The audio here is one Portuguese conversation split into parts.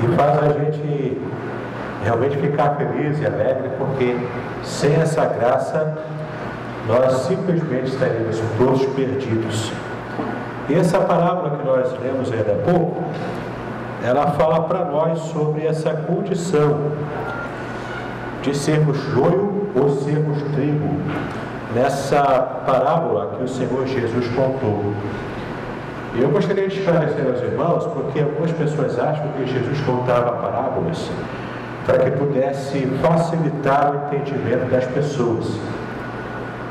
E faz a gente realmente ficar feliz e alegre, porque sem essa graça nós simplesmente estaríamos todos perdidos. E essa parábola que nós lemos ainda há pouco, ela fala para nós sobre essa condição de sermos joio ou sermos trigo, nessa parábola que o Senhor Jesus contou. Eu gostaria de esclarecer aos irmãos, porque algumas pessoas acham que Jesus contava parábolas para que pudesse facilitar o entendimento das pessoas.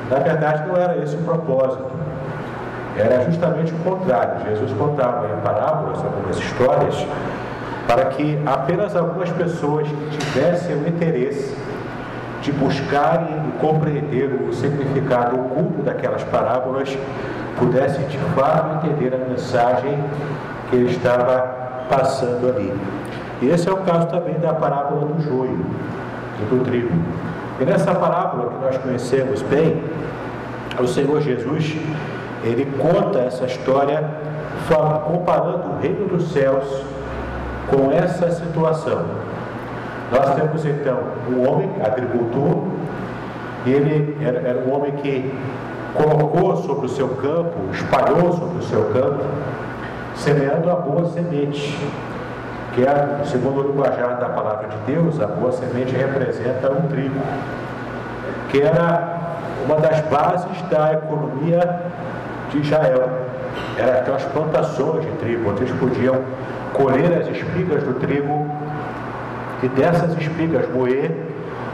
Na verdade, não era esse o propósito. Era justamente o contrário. Jesus contava em parábolas, algumas histórias, para que apenas algumas pessoas que tivessem o interesse de buscarem e compreender o significado oculto daquelas parábolas pudessem de fato entender a mensagem que ele estava passando ali. E esse é o caso também da parábola do joio e do trigo. E nessa parábola que nós conhecemos bem, o Senhor Jesus, ele conta essa história comparando o reino dos céus com essa situação. Nós temos então um homem agricultor, e ele era um homem que colocou sobre o seu campo, espalhou sobre o seu campo, semeando a boa semente, que é, segundo o linguajar da palavra de Deus, a boa semente representa um trigo, que era uma das bases da economia de Israel. Eram aquelas plantações de trigo, onde eles podiam colher as espigas do trigo e dessas espigas moer,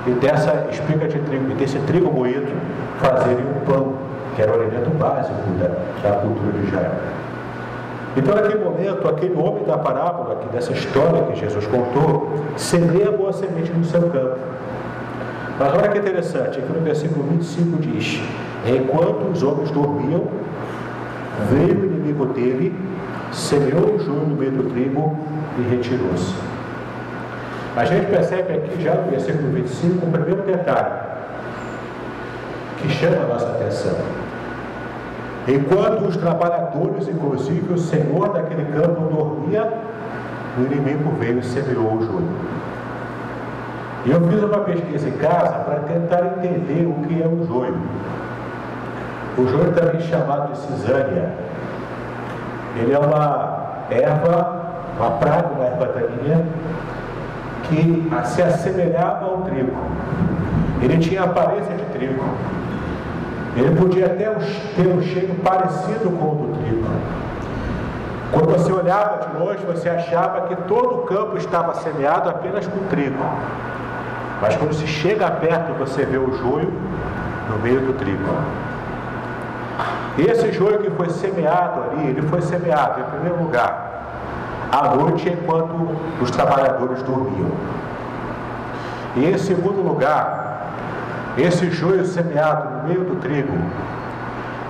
e dessa espiga de trigo, e desse trigo moído, fazerem um pão, que era o alimento básico da cultura de Israel. Então, naquele momento, aquele homem da parábola, dessa história que Jesus contou, semeia a boa semente no seu campo. Mas olha que interessante, aqui no versículo 25 diz: enquanto os homens dormiam, veio o inimigo dele, semeou o joio no meio do trigo e retirou-se. A gente percebe aqui já no versículo 25 um primeiro detalhe que chama a nossa atenção. Enquanto os trabalhadores, inclusive o senhor daquele campo, dormia, o inimigo veio e semeou o joio. E eu fiz uma pesquisa em casa para tentar entender o que é o joio. O joio também chamado de cisânia. Ele é uma erva, uma praga, uma erva daninha, que se assemelhava ao trigo. Ele tinha a aparência de trigo. Ele podia até ter um cheiro parecido com o do trigo. Quando você olhava de longe, você achava que todo o campo estava semeado apenas com trigo. Mas quando se chega perto, você vê o joio no meio do trigo. Esse joio que foi semeado ali, ele foi semeado, em primeiro lugar, à noite, enquanto os trabalhadores dormiam. E em segundo lugar, esse joio semeado no meio do trigo,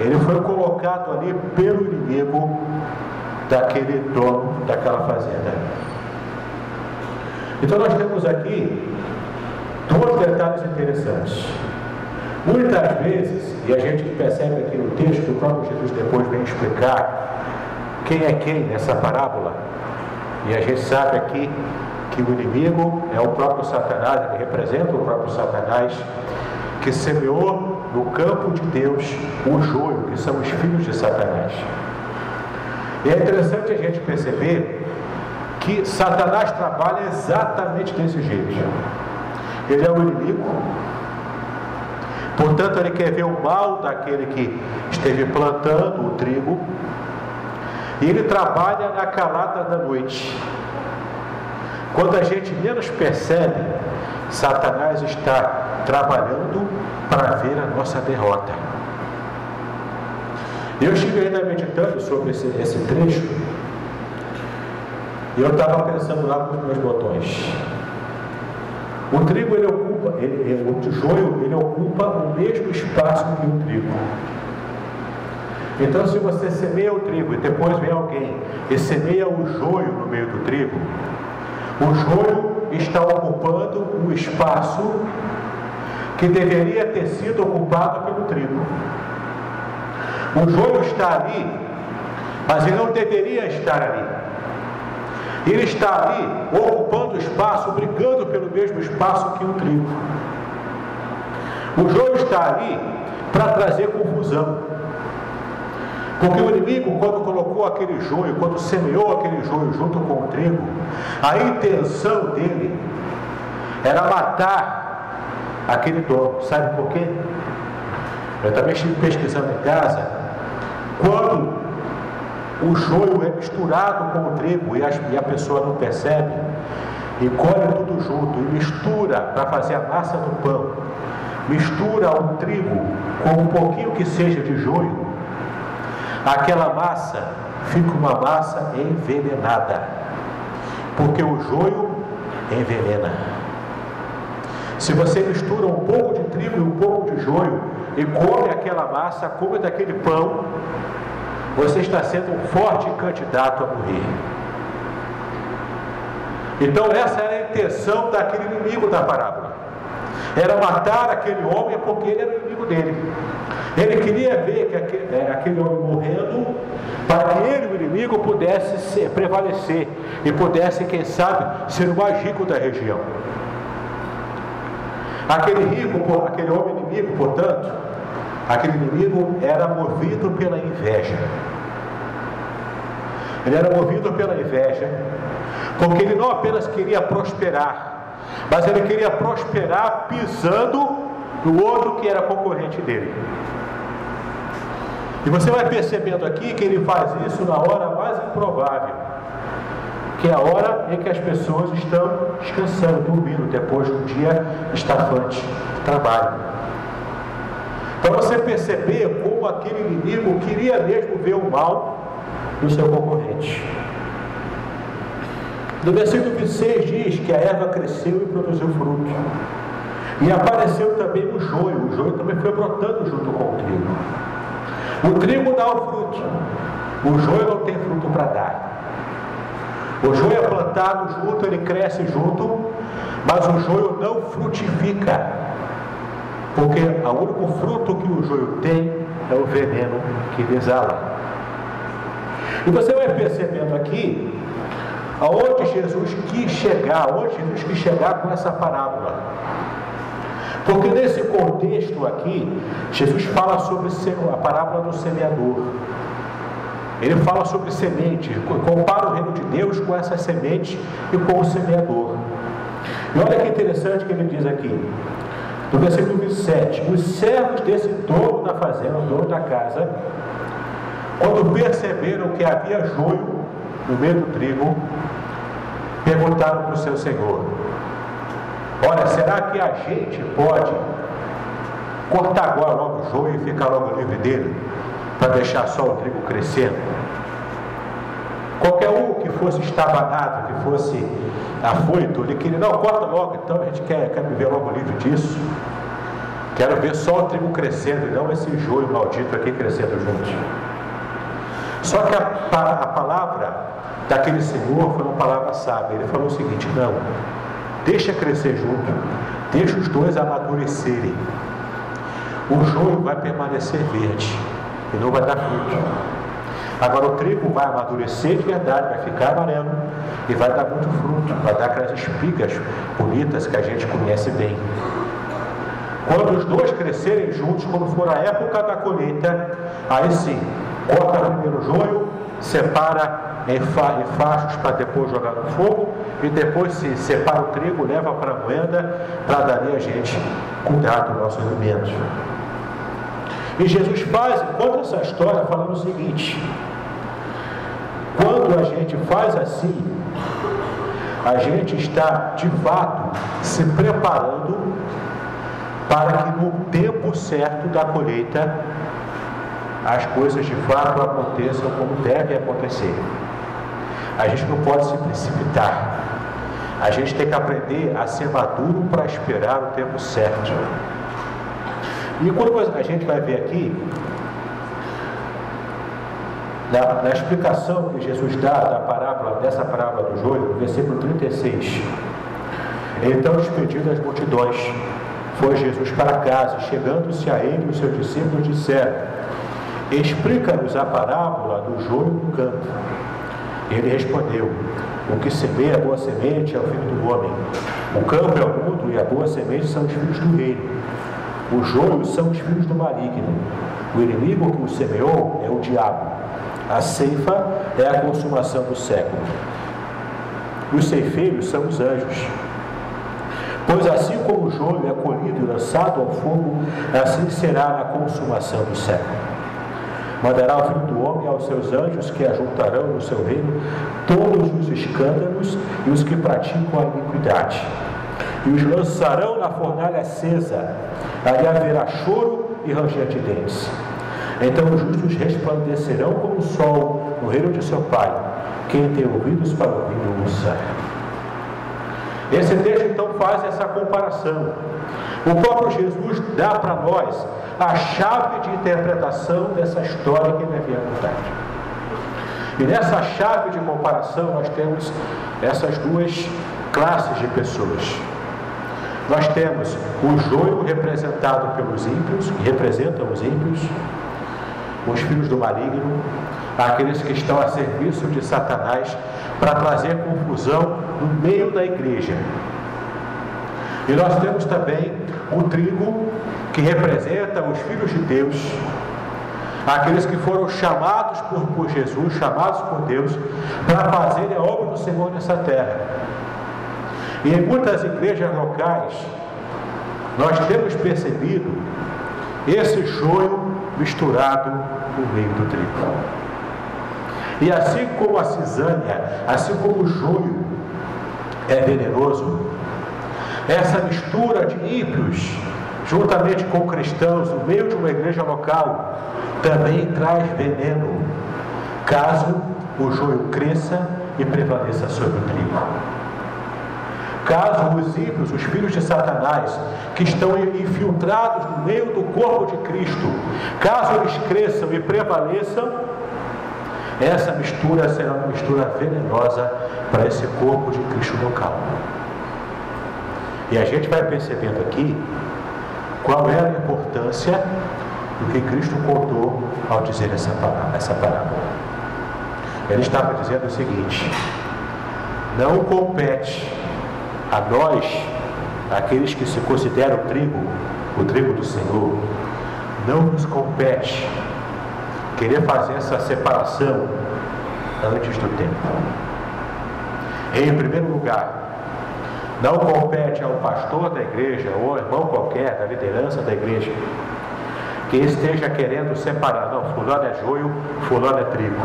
ele foi colocado ali pelo inimigo daquele dono daquela fazenda. Então nós temos aqui dois detalhes interessantes. Muitas vezes, e a gente percebe aqui no texto, o próprio Jesus depois vem explicar quem é quem nessa parábola, e a gente sabe aqui que o inimigo é o próprio Satanás, ele representa o próprio Satanás, que semeou no campo de Deus o joio, que são os filhos de Satanás. E é interessante a gente perceber que Satanás trabalha exatamente desse jeito. Ele é o inimigo, portanto ele quer ver o mal daquele que esteve plantando o trigo, e ele trabalha na calada da noite. Quando a gente menos percebe, Satanás está trabalhando para ver a nossa derrota. Eu estive ainda meditando sobre esse trecho, e eu estava pensando lá nos meus botões. O trigo, ele ocupa, o joio, ele ocupa o mesmo espaço que o trigo. Então, se você semeia o trigo e depois vem alguém e semeia o joio no meio do trigo, o joio está ocupando o espaço que deveria ter sido ocupado pelo trigo. O joio está ali, mas ele não deveria estar ali. Ele está ali ocupando espaço, brigando pelo mesmo espaço que o trigo. O joio está ali para trazer confusão. Porque o inimigo, quando colocou aquele joio, quando semeou aquele joio junto com o trigo, a intenção dele era matar aquele dono. Sabe por quê? Eu também estive pesquisando em casa. Quando o joio é misturado com o trigo e a pessoa não percebe, e colhe tudo junto e mistura para fazer a massa do pão, mistura o trigo com um pouquinho que seja de joio, aquela massa fica uma massa envenenada, porque o joio envenena. Se você mistura um pouco de trigo e um pouco de joio e come aquela massa, come daquele pão, você está sendo um forte candidato a morrer. Então essa era a intenção daquele inimigo da parábola. Era matar aquele homem porque ele era o inimigo dele. Ele queria ver que aquele homem morrendo, para que ele, o inimigo, pudesse prevalecer e pudesse, quem sabe, ser o mais rico da região. Aquele homem inimigo, portanto, aquele inimigo era movido pela inveja. Ele era movido pela inveja, porque ele não apenas queria prosperar, mas ele queria prosperar pisando no outro que era concorrente dele. E você vai percebendo aqui que ele faz isso na hora mais improvável, que é a hora em que as pessoas estão descansando, dormindo, depois de um dia estafante de trabalho. Para você perceber como aquele inimigo queria mesmo ver o mal do seu concorrente. No versículo 26 diz que a erva cresceu e produziu fruto. E apareceu também o joio também foi brotando junto com o trigo. O trigo dá o fruto, o joio não tem fruto para dar. O joio é plantado junto, ele cresce junto, mas o joio não frutifica, porque o único fruto que o joio tem é o veneno que ele exala. E você vai percebendo aqui aonde Jesus quis chegar, com essa parábola. Porque nesse contexto aqui, Jesus fala sobre a parábola do semeador. Ele fala sobre semente, compara o reino de Deus com essa semente e com o semeador. E olha que interessante que ele diz aqui, no versículo 27, os servos desse dono da fazenda, o dono da casa, quando perceberam que havia joio no meio do trigo, perguntaram para o seu senhor: olha, será que a gente pode cortar agora logo o joio e ficar logo livre dele, para deixar só o trigo crescendo? Qualquer um que fosse estabanado, que fosse afoito, ele queria: não, corta logo, então a gente quer me ver logo livre disso. Quero ver só o trigo crescendo e não esse joio maldito aqui crescendo junto. Só que a palavra daquele senhor foi uma palavra sábia. Ele falou o seguinte: não, deixa crescer junto, deixa os dois amadurecerem. O joio vai permanecer verde e não vai dar fruto. Agora o trigo vai amadurecer de verdade, vai ficar amarelo e vai dar muito fruto, vai dar aquelas espigas bonitas que a gente conhece bem. Quando os dois crescerem juntos, quando for a época da colheita, aí sim, corta primeiro o joio, separa em fachos para depois jogar no fogo, e depois se separa o trigo, leva para a moeda, para dali a gente cuidar do nosso alimento. E Jesus conta essa história falando o seguinte: quando a gente faz assim, a gente está de fato se preparando para que no tempo certo da colheita as coisas de fato aconteçam como devem acontecer. A gente não pode se precipitar. A gente tem que aprender a ser maduro para esperar o tempo certo. E quando a gente vai ver aqui, na explicação que Jesus dá dessa parábola do joio, no versículo 36, então, despedido das multidões, foi Jesus para casa. Chegando-se a ele, os seus discípulos disseram: explica-nos a parábola do joio no campo. Ele respondeu: o que semeia a boa semente é o Filho do homem. O campo é o mundo e a boa semente são os filhos do reino. Os joios são os filhos do maligno. O inimigo que o semeou é o diabo. A ceifa é a consumação do século. Os ceifeiros são os anjos. Pois assim como o joio é colhido e lançado ao fogo, assim será na consumação do século. Mandará o Filho do Homem aos seus anjos, que ajuntarão no seu reino todos os escândalos e os que praticam a iniquidade, e os lançarão na fornalha acesa. Ali haverá choro e ranger de dentes. Então os justos resplandecerão como o sol no reino de seu Pai. Quem tem ouvidos para ouvir, ouça. Esse texto então faz essa comparação. O próprio Jesus dá para nós a chave de interpretação dessa história que ele havia contado. E nessa chave de comparação nós temos essas duas classes de pessoas. Nós temos o joio representado pelos ímpios, que representam os ímpios, os filhos do maligno, aqueles que estão a serviço de Satanás para trazer confusão no meio da igreja. E nós temos também o trigo, que representa os filhos de Deus, aqueles que foram chamados por Jesus, chamados por Deus, para fazerem a obra do Senhor nessa terra. E em muitas igrejas locais, nós temos percebido esse joio misturado no meio do trigo. E assim como a cisânia, assim como o joio é venenoso, essa mistura de ímpios, juntamente com cristãos, no meio de uma igreja local, também traz veneno, caso o joio cresça e prevaleça sobre o trigo. Caso os ímpios, os filhos de Satanás, que estão infiltrados no meio do corpo de Cristo, caso eles cresçam e prevaleçam, essa mistura será uma mistura venenosa para esse corpo de Cristo local. E a gente vai percebendo aqui qual é a importância do que Cristo contou ao dizer essa parábola. Ele estava dizendo o seguinte: não compete a nós, aqueles que se consideram o trigo do Senhor, não nos compete querer fazer essa separação antes do tempo. Em primeiro lugar, não compete ao pastor da igreja ou ao irmão qualquer da liderança da igreja que esteja querendo separar, não, fulano é joio, fulano é trigo.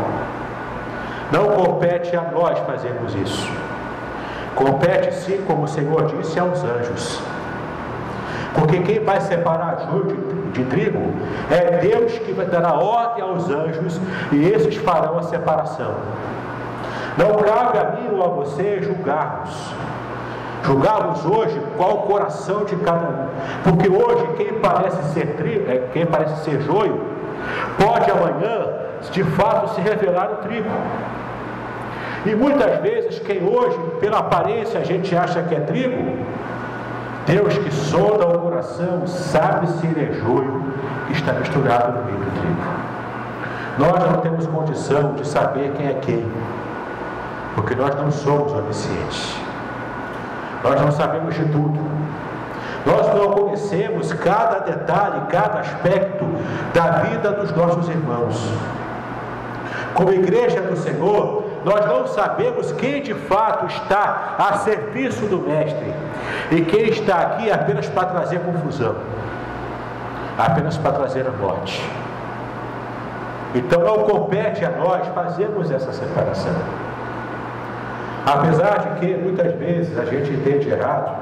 Não compete a nós fazermos isso. Compete sim, como o Senhor disse, aos anjos. Porque quem vai separar joio de trigo é Deus, que vai dar a ordem aos anjos e esses farão a separação. Não cabe a mim ou a você julgarmos hoje qual o coração de cada um. Porque hoje quem parece ser trigo, quem parece ser joio, pode amanhã de fato se revelar o trigo. E muitas vezes quem hoje, pela aparência, a gente acha que é trigo, Deus que sonda o coração sabe se ele é joio que está misturado no meio do trigo. Nós não temos condição de saber quem é quem, porque nós não somos oniscientes. Nós não sabemos de tudo. Nós não conhecemos cada detalhe, cada aspecto da vida dos nossos irmãos. Como igreja do Senhor, nós não sabemos quem de fato está a serviço do Mestre e quem está aqui apenas para trazer confusão, apenas para trazer a morte. Então não compete a nós fazermos essa separação. Apesar de que muitas vezes a gente entende errado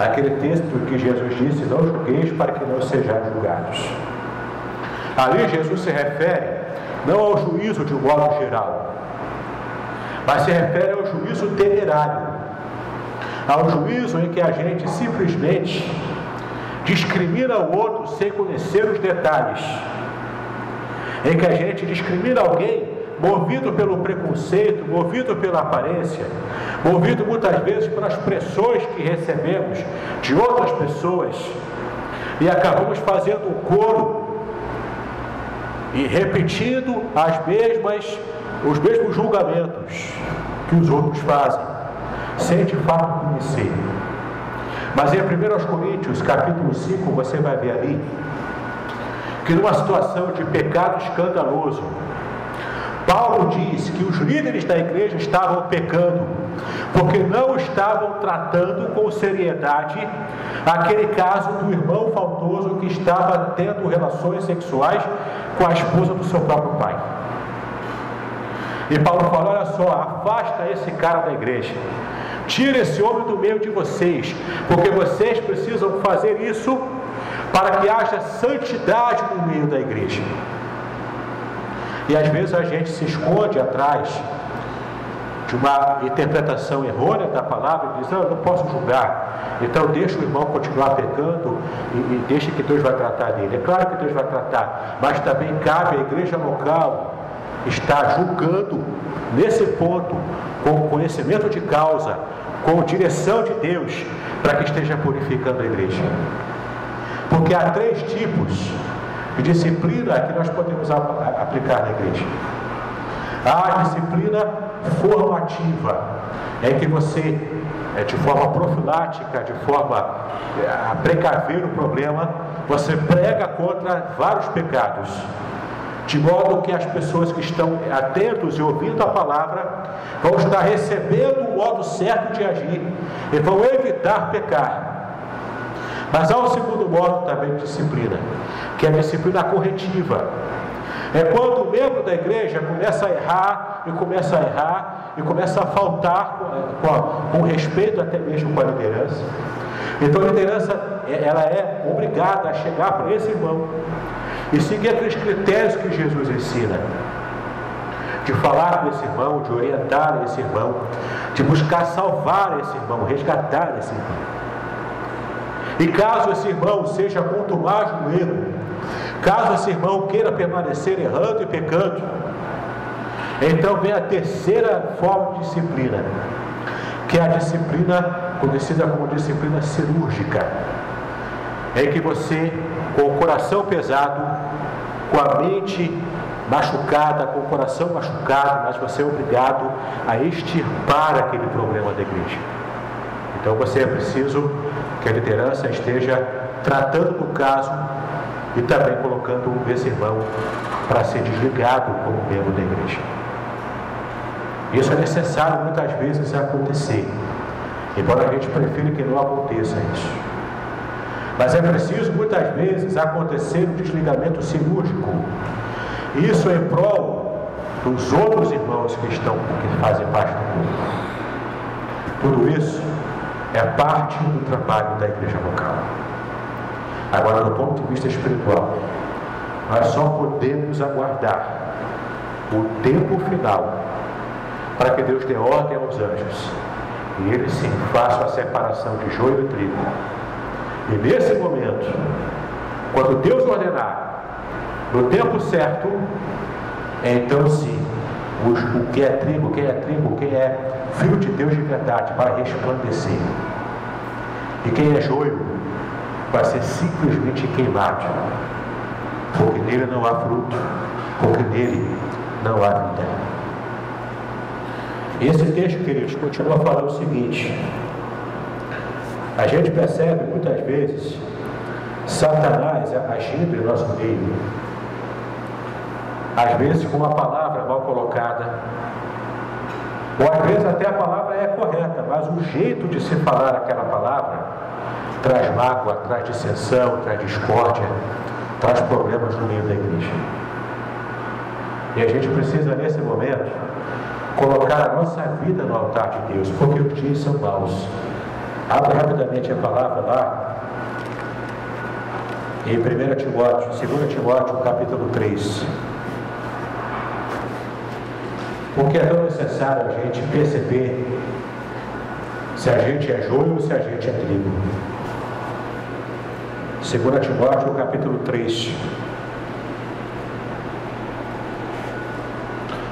aquele texto que Jesus disse: não julgueis para que não sejais julgados. Ali Jesus se refere não ao juízo de um modo geral, mas se refere ao juízo temerário, ao juízo em que a gente simplesmente discrimina o outro sem conhecer os detalhes, em que a gente discrimina alguém movido pelo preconceito, movido pela aparência, movido muitas vezes pelas pressões que recebemos de outras pessoas, e acabamos fazendo um coro e repetindo os mesmos julgamentos que os outros fazem, sem de fato conhecer. Mas em 1 Coríntios, capítulo 5, você vai ver ali que numa situação de pecado escandaloso, Paulo diz que os líderes da igreja estavam pecando, porque não estavam tratando com seriedade aquele caso do irmão faltoso que estava tendo relações sexuais com a esposa do seu próprio pai. E Paulo fala: olha só, afasta esse cara da igreja, tira esse homem do meio de vocês, porque vocês precisam fazer isso para que haja santidade no meio da igreja. E às vezes a gente se esconde atrás de uma interpretação errônea da palavra e diz: não, eu não posso julgar, então deixa o irmão continuar pecando e deixa que Deus vai tratar dele. É claro que Deus vai tratar, mas também cabe à igreja local estar julgando nesse ponto, com conhecimento de causa, com direção de Deus, para que esteja purificando a igreja. Porque há 3 tipos de disciplina que nós podemos aplicar na igreja. Há a disciplina formativa, em que você, de forma profilática, de forma a precaver o problema, você prega contra vários pecados, de modo que as pessoas que estão atentos e ouvindo a palavra vão estar recebendo o modo certo de agir e vão evitar pecar. Mas há um segundo modo também de disciplina, que é a disciplina corretiva. É quando o membro da igreja começa a errar e começa a faltar com respeito até mesmo com a liderança. Então a liderança, ela é obrigada a chegar para esse irmão e seguir aqueles critérios que Jesus ensina, de falar com esse irmão, de orientar esse irmão, de buscar salvar esse irmão, resgatar esse irmão. E caso esse irmão seja contumaz no erro, caso esse irmão queira permanecer errando e pecando, então vem a terceira forma de disciplina, que é a disciplina conhecida como disciplina cirúrgica, em que você, com o coração pesado, com a mente machucada, com o coração machucado, mas você é obrigado a extirpar aquele problema da igreja. Então você é preciso que a liderança esteja tratando do caso e também colocando esse irmão para ser desligado como membro da igreja. Isso é necessário muitas vezes acontecer, embora a gente prefira que não aconteça isso. Mas é preciso muitas vezes acontecer um desligamento cirúrgico. Isso em prol dos outros irmãos que fazem parte do corpo. Tudo isso é parte do trabalho da igreja local. Agora, do ponto de vista espiritual, nós só podemos aguardar o tempo final para que Deus dê ordem aos anjos e eles sim façam a separação de joio e trigo. E nesse momento, quando Deus ordenar no tempo certo, então sim, o que é trigo, quem é filho de Deus de verdade vai resplandecer. E quem é joio vai ser simplesmente queimado, porque nele não há fruto, porque nele não há vida. Esse texto, queridos, continua falando o seguinte: a gente percebe muitas vezes Satanás agindo em nosso meio, às vezes com uma palavra mal colocada, ou às vezes até a palavra é correta, mas o jeito de se falar aquela palavra traz mágoa, traz dissensão, traz discórdia, traz problemas no meio da igreja. E a gente precisa nesse momento colocar a nossa vida no altar de Deus, porque os dias são maus. Abra rapidamente a palavra lá em 2 Timóteo, capítulo 3. Porque é tão necessário a gente perceber se a gente é joio ou se a gente é trigo. 2 Timóteo, capítulo 3.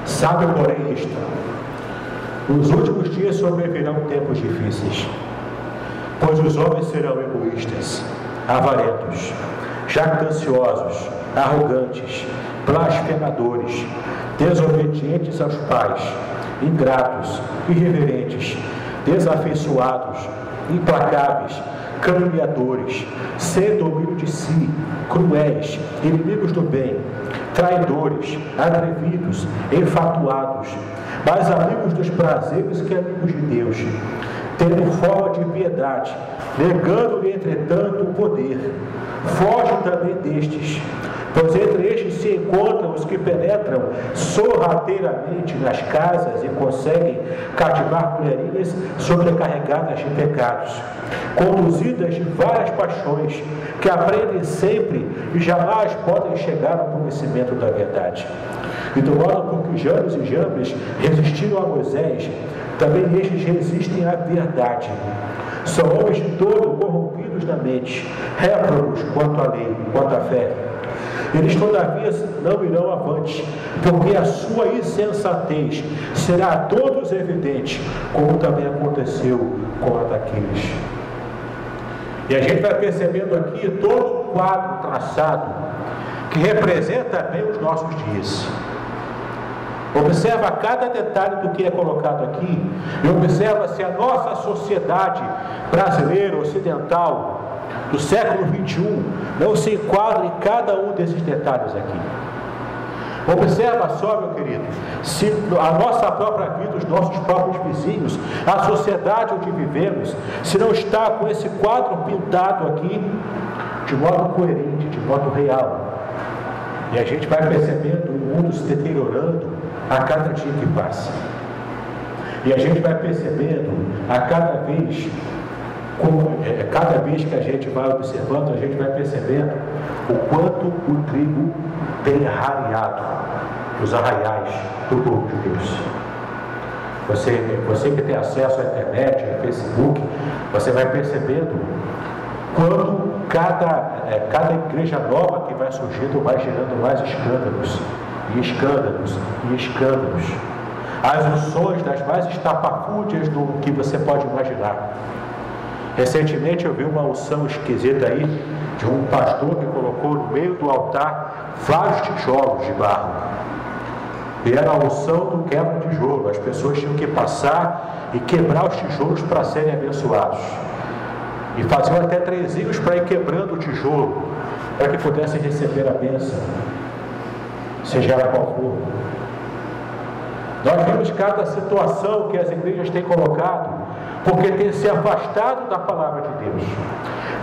Sabe, porém, isto: nos últimos dias sobrevirão tempos difíceis, pois os homens serão egoístas, avarentos, jactanciosos, arrogantes, blasfemadores, desobedientes aos pais, ingratos, irreverentes, desafeiçoados, implacáveis, caluniadores, sem domínio de si, cruéis, inimigos do bem, traidores, atrevidos, enfatuados, mais amigos dos prazeres que amigos de Deus, tendo forma de piedade, negando-lhe, entretanto, o poder. Foge também destes, pois entre estes se encontram os que penetram sorrateiramente nas casas e conseguem cativar mulherinhas sobrecarregadas de pecados, conduzidas de várias paixões, que aprendem sempre e jamais podem chegar ao conhecimento da verdade. E do modo por que Janes e Jambres resistiram a Moisés, também estes resistem à verdade. São homens de todo corrompidos na mente, réprobos quanto à lei, quanto à fé. Eles, todavia, não irão avante, porque a sua insensatez será a todos evidente, como também aconteceu com a daqueles. E a gente vai percebendo aqui todo um quadro traçado que representa bem os nossos dias. Observa cada detalhe do que é colocado aqui e observa se a nossa sociedade brasileira, ocidental, do século XXI, não se enquadra em cada um desses detalhes aqui. Observa só, meu querido, se a nossa própria vida, os nossos próprios vizinhos, a sociedade onde vivemos, se não está com esse quadro pintado aqui de modo coerente, de modo real. E a gente vai percebendo o mundo se deteriorando a cada dia que passa. E a gente vai percebendo a cada vez que a gente vai observando, a gente vai percebendo o quanto o trigo tem arraiado os arraiais do povo de Deus. Você que tem acesso à internet, ao Facebook, você vai percebendo quando cada igreja nova que vai surgindo vai gerando mais escândalos, e escândalos, e escândalos. As unções das mais estapafúrdias do que você pode imaginar. Recentemente eu vi uma unção esquisita aí, de um pastor que colocou no meio do altar vários tijolos de barro. E era a unção do quebra-tijolo. As pessoas tinham que passar e quebrar os tijolos para serem abençoados. E faziam até trezinhos para ir quebrando o tijolo, para que pudessem receber a bênção, seja ela qual for. Nós vemos cada situação que as igrejas têm colocado, porque tem se afastado da palavra de Deus,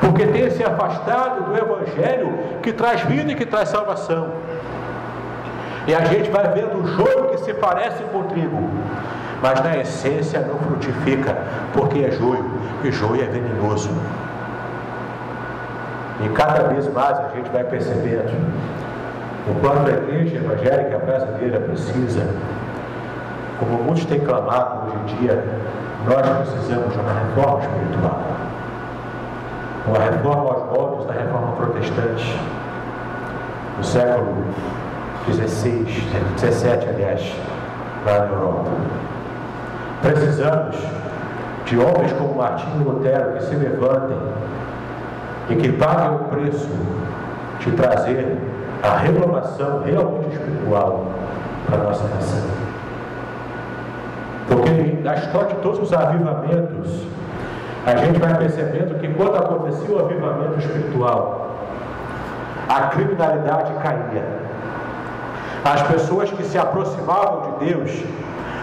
porque tem se afastado do Evangelho que traz vida e que traz salvação. E a gente vai vendo o joio que se parece com o trigo, mas na essência não frutifica, porque é joio, e joio é venenoso. E cada vez mais a gente vai percebendo o quanto a igreja evangélica brasileira precisa, como muitos têm clamado hoje em dia, nós precisamos de uma reforma espiritual, uma reforma aos moldes da reforma protestante do século XVI, XVII, aliás, lá na Europa. Precisamos de homens como Martinho Lutero que se levantem e que paguem o preço de trazer a renovação realmente espiritual para a nossa nação. Porque na história de todos os avivamentos, a gente vai percebendo que quando acontecia o avivamento espiritual, a criminalidade caía. As pessoas que se aproximavam de Deus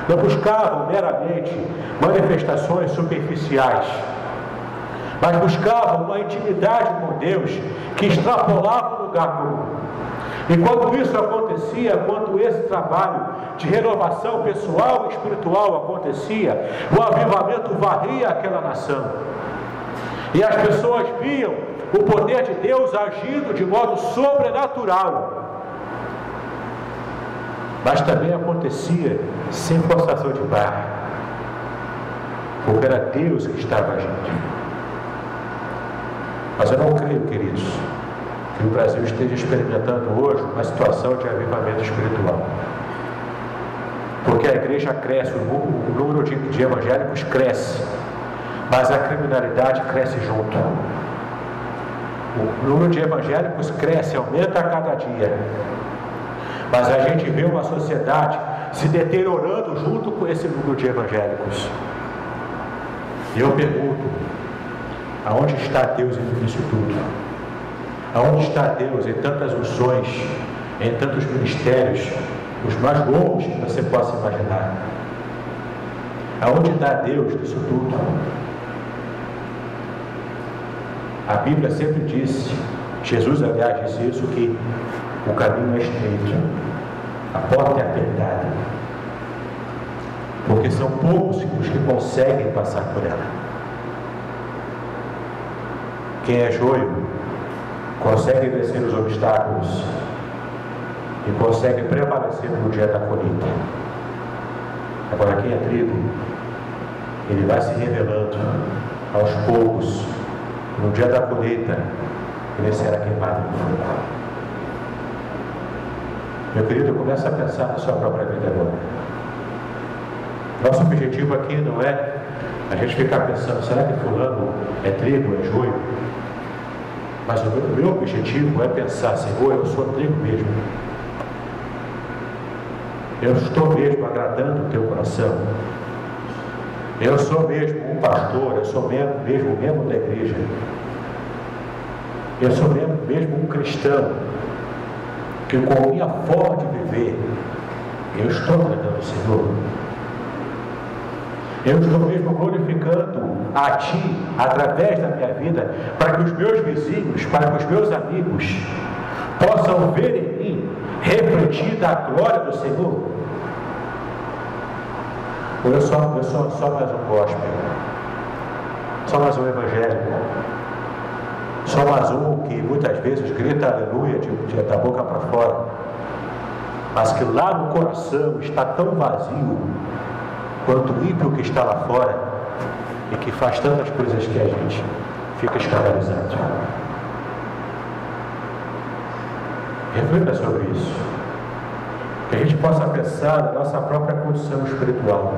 não buscavam meramente manifestações superficiais, mas buscavam uma intimidade com Deus que extrapolava o lugar comum. E quando isso acontecia, quando esse trabalho de renovação pessoal e espiritual acontecia, o avivamento varria aquela nação. E as pessoas viam o poder de Deus agindo de modo sobrenatural. Mas também acontecia sem forçação de barra, porque era Deus que estava agindo. Mas eu não creio, queridos, que o Brasil esteja experimentando hoje uma situação de avivamento espiritual. Porque a igreja cresce, o número de evangélicos cresce, mas a criminalidade cresce junto. O número de evangélicos cresce, aumenta a cada dia, Mas a gente vê uma sociedade se deteriorando junto com esse número de evangélicos. E eu pergunto, aonde está Deus em isso tudo? Aonde está Deus em tantas unções, em tantos ministérios, os mais loucos que você possa imaginar? Aonde está Deus nisso tudo? A Bíblia sempre disse, Jesus aliás disse isso, que o caminho é estreito, a porta é apertada, porque são poucos os que conseguem passar por ela. Quem é joio consegue vencer os obstáculos e consegue prevalecer no dia da colheita. Agora, quem é trigo, ele vai se revelando aos poucos. No dia da colheita, ele será queimado no fogo. Meu querido, começa a pensar na sua própria vida agora. Nosso objetivo aqui não é a gente ficar pensando, será que fulano é trigo, é joio? Mas o meu objetivo é pensar, Senhor, eu sou trigo mesmo. Eu estou mesmo agradando o teu coração. Eu sou mesmo um pastor, eu sou mesmo membro da igreja. Eu sou mesmo um cristão, que com a minha forma de viver, eu estou agradando o Senhor. Eu estou mesmo glorificando a Ti, através da minha vida, para que os meus vizinhos, para que os meus amigos, possam ver em mim, refletida a glória do Senhor. Ou eu sou só mais um gospel, só mais um evangélico, só mais um que muitas vezes grita aleluia da boca para fora, mas que lá no coração está tão vazio quanto o ímpio que está lá fora e que faz tantas coisas que a gente fica escandalizado. Reflita sobre isso, que a gente possa pensar na nossa própria condição espiritual.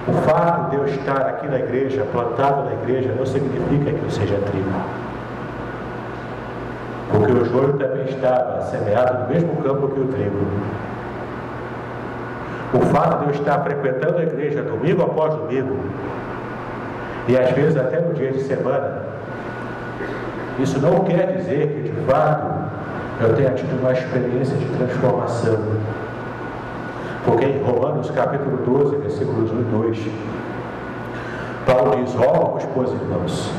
O fato de eu estar aqui na igreja, plantado na igreja, não significa que eu seja trigo. Porque o joio também estava semeado no mesmo campo que o trigo. O fato de eu estar frequentando a igreja domingo após domingo, e às vezes até no dia de semana, isso não quer dizer que de fato eu tenha tido uma experiência de transformação. Porque em Romanos capítulo 12, versículos 1 e 2, Paulo diz: rogo-vos, pois, irmãos,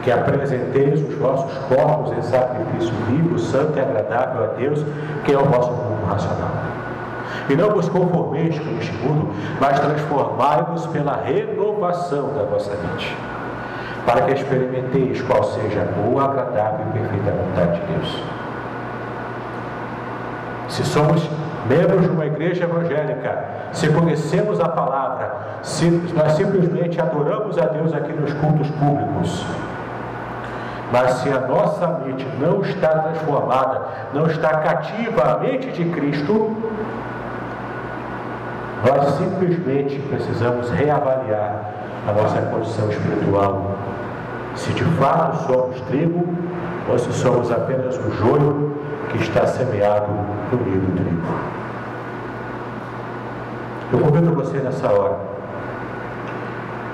que apresenteis os vossos corpos em sacrifício vivo, santo e agradável a Deus, que é o vosso culto racional. E não vos conformeis com este mundo, mas transformai-vos pela renovação da vossa mente, para que experimenteis qual seja a boa, agradável e perfeita vontade de Deus. Se somos membros de uma igreja evangélica, se conhecemos a palavra, se nós simplesmente adoramos a Deus aqui nos cultos públicos, mas se a nossa mente não está transformada, não está cativa à mente de Cristo, nós simplesmente precisamos reavaliar a nossa condição espiritual, se de fato somos trigo ou se somos apenas um joio que está semeado no meio do trigo. Eu convido você nessa hora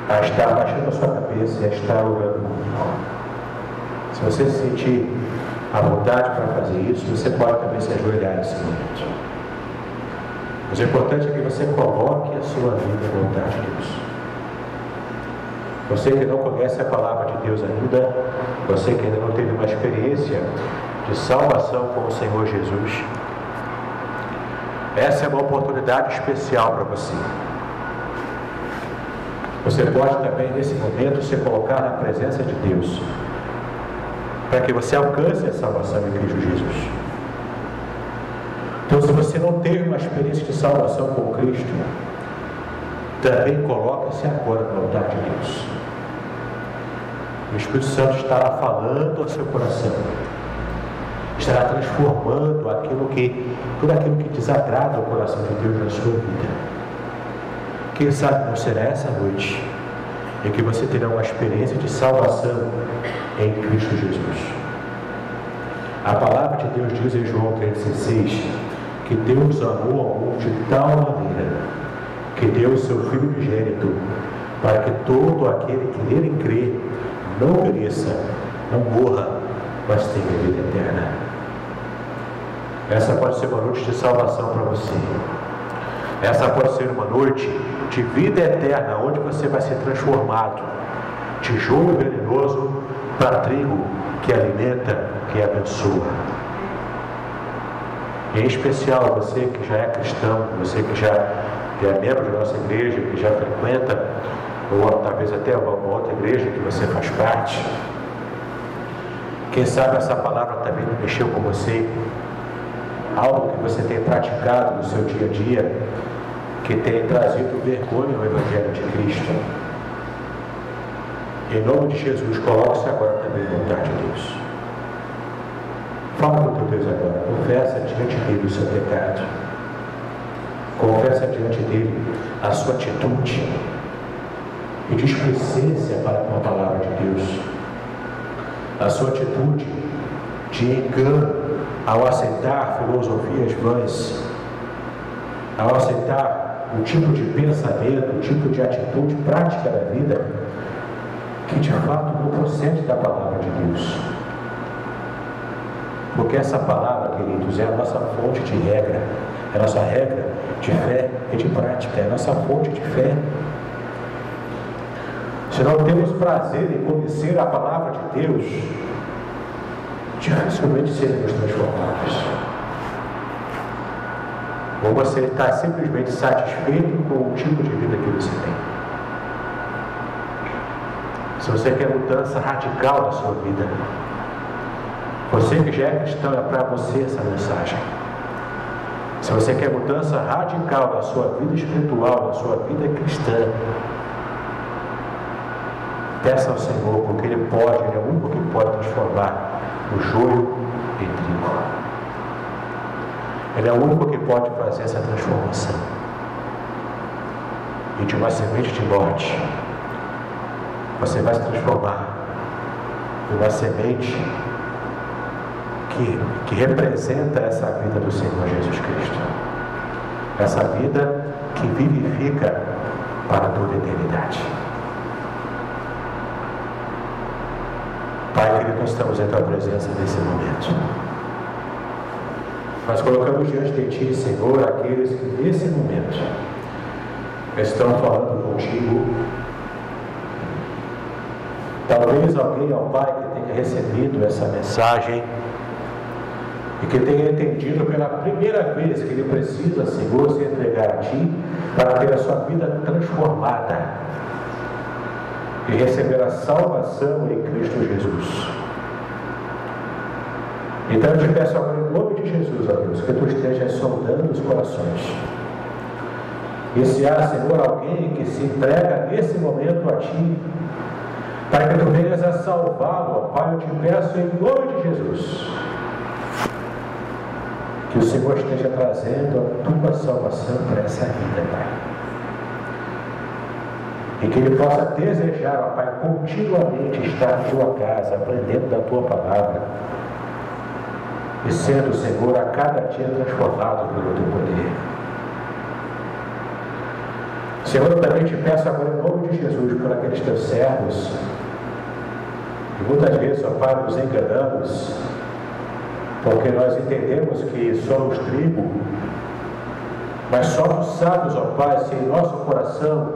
a estar abaixando a sua cabeça e a estar orando. Se você se sentir à vontade para fazer isso, você pode também se ajoelhar nesse momento. Mas o importante é que você coloque a sua vida à vontade de Deus. Você que não conhece a palavra de Deus ainda, você que ainda não teve uma experiência de salvação com o Senhor Jesus, essa é uma oportunidade especial para você. Você pode também nesse momento se colocar na presença de Deus, para que você alcance a salvação em Cristo Jesus. Então, se você não teve uma experiência de salvação com Cristo, também coloque-se agora no altar de Deus. O Espírito Santo estará falando ao seu coração, estará transformando tudo aquilo que desagrada o coração de Deus na sua vida. Quem sabe não será essa noite em que você terá uma experiência de salvação em Cristo Jesus. A palavra de Deus diz em João 3,16 que Deus amou ao mundo de tal maneira que deu o seu Filho unigênito para que todo aquele que nele crê não pereça, não morra, mas tenha vida eterna. Essa pode ser uma noite de salvação para você. Essa pode ser uma noite de vida eterna, onde você vai ser transformado de joio venenoso para trigo que alimenta, que abençoa. Em especial você que já é cristão, você que já é membro da nossa igreja, que já frequenta, ou talvez até uma outra igreja que você faz parte. Quem sabe essa palavra também não mexeu com você, algo que você tem praticado no seu dia a dia, que tem trazido vergonha ao Evangelho de Cristo. Em nome de Jesus, coloque-se agora também no altar de Deus. Fala com o teu Deus agora, confessa diante dele o seu pecado. Confessa diante dele a sua atitude e displicência para com a palavra de Deus. A sua atitude de engano ao aceitar filosofias vãs, ao aceitar o tipo de pensamento, o tipo de atitude prática da vida que de fato não procede da palavra de Deus. Porque essa palavra, queridos, é a nossa fonte de regra, é a nossa regra de fé e de prática, é a nossa fonte de fé. Se não temos prazer em conhecer a palavra de Deus, dificilmente seremos transformados. Ou você está simplesmente satisfeito com o tipo de vida que você tem. Se você quer mudança radical na sua vida, você que já é cristão, é para você essa mensagem. Se você quer mudança radical na sua vida espiritual, na sua vida cristã, peça ao Senhor, porque Ele é o único que pode transformar o joio em trigo. Ele é o único que pode fazer essa transformação. E de uma semente de morte, você vai se transformar em uma semente que representa essa vida do Senhor Jesus Cristo. Essa vida que vivifica para toda a eternidade. Pai querido, nós estamos em Tua presença nesse momento. Nós colocamos diante de Ti, Senhor, aqueles que nesse momento estão falando contigo. Talvez alguém, ó Pai, que tenha recebido essa mensagem e que tenha entendido pela primeira vez que ele precisa, Senhor, se entregar a Ti para ter a sua vida transformada e receber a salvação em Cristo Jesus. Então eu te peço agora em nome de Jesus, ó Deus, que Tu estejas sondando os corações. E se há, Senhor, alguém que se entrega nesse momento a Ti, para que Tu venhas a salvá-lo, ó Pai, eu te peço em nome de Jesus, que o Senhor esteja trazendo a Tua salvação para essa vida, Pai. E que ele possa desejar, ó Pai, continuamente estar na Tua casa, aprendendo da Tua palavra e sendo, Senhor, a cada dia transformado pelo Teu poder. Senhor, eu também te peço agora em nome de Jesus por aqueles Teus servos que muitas vezes, ó Pai, nos enganamos porque nós entendemos que somos trigo, mas somos sábios, ó Pai, se em nosso coração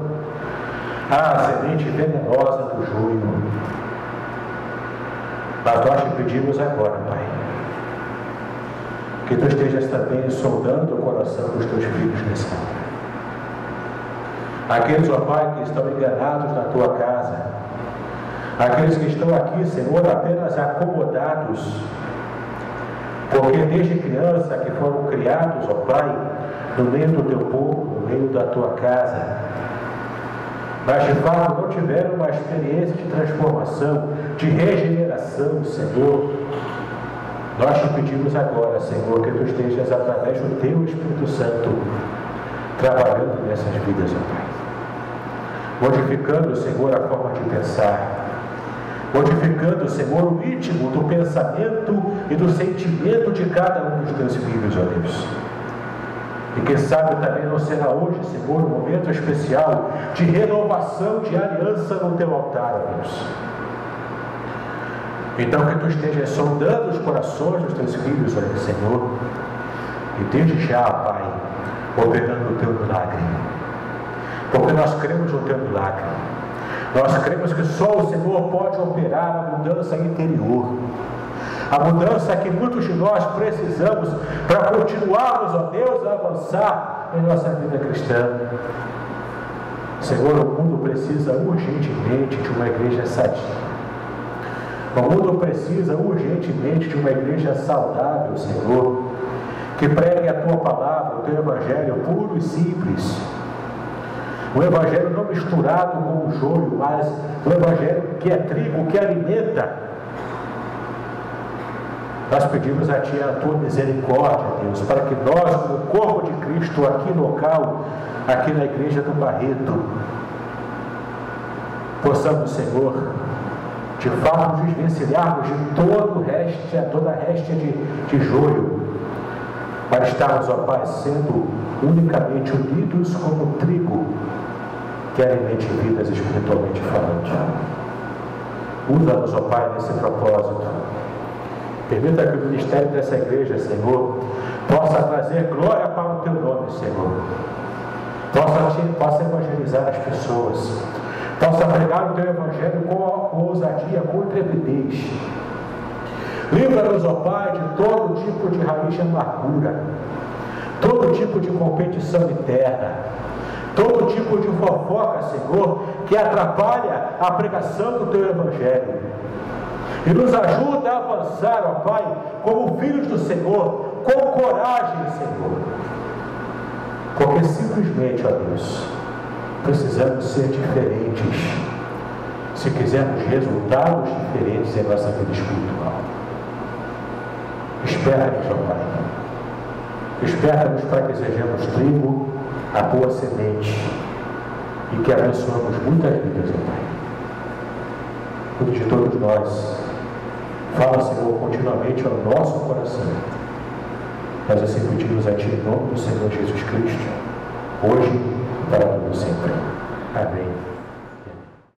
há a semente venenosa do joio. Mas nós te pedimos agora, Pai, que Tu estejas também sondando o coração dos Teus filhos nessa hora. Aqueles, ó Pai, que estão enganados na Tua casa, aqueles que estão aqui, Senhor, apenas acomodados, porque desde criança que foram criados, ó Pai, no meio do Teu povo, no meio da Tua casa, mas de fato não tiveram uma experiência de transformação, de regeneração, Senhor. Nós te pedimos agora, Senhor, que Tu estejas através do Teu Espírito Santo trabalhando nessas vidas, ó Pai, modificando, Senhor, a forma de pensar, modificando, Senhor, o íntimo do pensamento e do sentimento de cada um dos teus filhos, ó Deus. E quem sabe também não será hoje, Senhor, um momento especial de renovação, de aliança no teu altar, ó Deus. Então que tu estejas sondando os corações dos teus filhos, ó Senhor, e desde já, Pai, operando o teu milagre. Porque nós cremos no teu milagre. Nós cremos que só o Senhor pode operar a mudança interior. A mudança que muitos de nós precisamos para continuarmos, ó Deus, a avançar em nossa vida cristã. Senhor, o mundo precisa urgentemente de uma igreja sadia. O mundo precisa urgentemente de uma igreja saudável, Senhor, que pregue a tua palavra, o teu evangelho puro e simples. O evangelho não misturado com o joio, mas o evangelho que é trigo, que alimenta. Nós pedimos a Ti a Tua misericórdia, Deus, para que nós, como corpo de Cristo, aqui local, aqui na igreja do Barreto, possamos, Senhor, de fato nos desvencilharmos de toda a réstia de joio, para estarmos, ó Pai, sendo unicamente unidos como trigo que alimente vidas espiritualmente falante. Usa-nos, ó Pai, nesse propósito. Permita que o ministério dessa igreja, Senhor, possa trazer glória para o Teu nome, Senhor. Possa evangelizar as pessoas. Possa pregar o Teu evangelho com ousadia, com intrepidez. Livra-nos, ó Pai, de todo tipo de raiz de amargura, todo tipo de competição interna, todo tipo de fofoca, Senhor, que atrapalha a pregação do Teu evangelho. E nos ajuda a avançar, ó Pai, como filhos do Senhor, com coragem, Senhor. Porque simplesmente, ó Deus, precisamos ser diferentes se quisermos resultados diferentes em nossa vida espiritual. Espera-nos, ó Pai. Espera-nos para que sejamos trigo, a boa semente, e que abençoamos muitas vidas, ó Pai. Cuide de todos nós. Fala, Senhor, continuamente ao nosso coração. Nós assim pedimos a Ti em nome do Senhor Jesus Cristo, hoje e para todo sempre. Amém.